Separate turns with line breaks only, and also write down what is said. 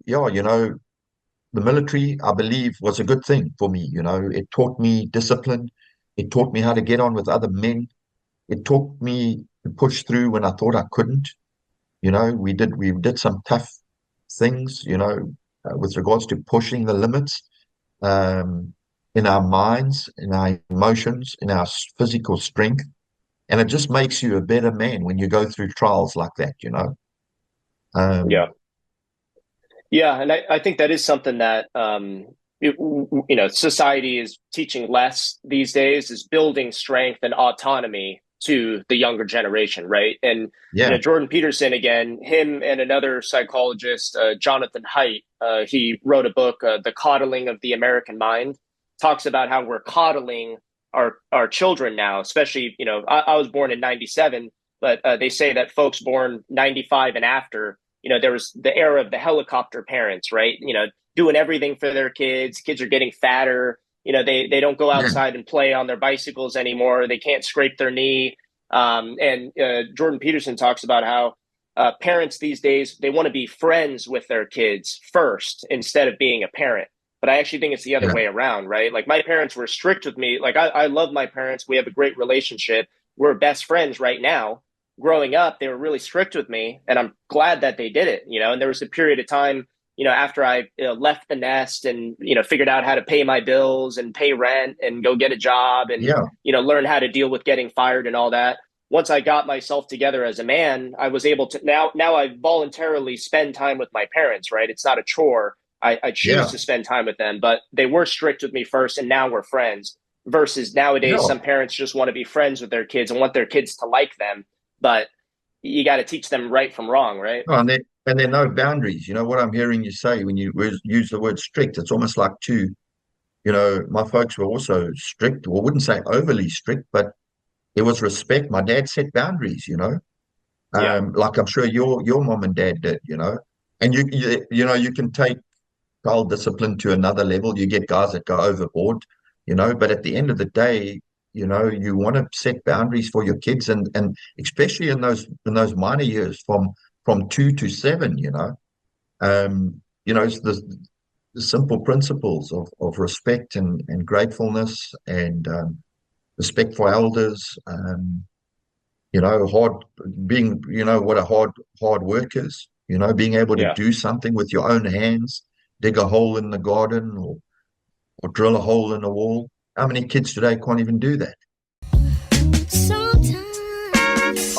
yeah, the military, I believe, was a good thing for me. It taught me discipline. It taught me how to get on with other men. It taught me to push through when I thought I couldn't. We did some tough things, with regards to pushing the limits, um, in our minds, in our emotions, in our physical strength. And it just makes you a better man when you go through trials like that. Um,
Yeah. Yeah, and I think that is something that society is teaching less these days is building strength and autonomy to the younger generation, right? And
yeah,
Jordan Peterson again, him and another psychologist, Jonathan Haidt, he wrote a book, The Coddling of the American Mind, talks about how we're coddling our children now, especially, I was born in 97, but they say that folks born 95 and after, there was the era of the helicopter parents, right? Doing everything for their kids. Kids are getting fatter. They don't go
yeah,
outside and play on their bicycles anymore. They can't scrape their knee. And Jordan Peterson talks about how parents these days, they want to be friends with their kids first instead of being a parent. But I actually think it's the other
yeah,
way around, right? Like my parents were strict with me. Like I love my parents. We have a great relationship. We're best friends right now. Growing up, they were really strict with me, and I'm glad that they did it. And there was a period of time, after I left the nest and figured out how to pay my bills and pay rent and go get a job and
yeah,
learn how to deal with getting fired and all that. Once I got myself together as a man, I was able to now I voluntarily spend time with my parents. Right, it's not a chore. I choose
yeah,
to spend time with them, but they were strict with me first, and now we're friends. Versus nowadays,
yeah.
some parents just want to be friends with their kids and want their kids to like them, but you got to teach them right from wrong, right?
Oh, and there are no boundaries. What I'm hearing you say when you use the word strict, it's almost like my folks were also strict, or wouldn't say overly strict, but there was respect. My dad set boundaries.
Yeah,
Like I'm sure your mom and dad did. And you can take child discipline to another level. You get guys that go overboard. But at the end of the day, you want to set boundaries for your kids, and especially in those minor years from 2 to 7. It's the simple principles of respect and gratefulness and respect for elders. Hard being, what a hard work is. Being able to
yeah.
do something with your own hands, dig a hole in the garden or drill a hole in a wall. How many kids today can't even do that?
Sometimes.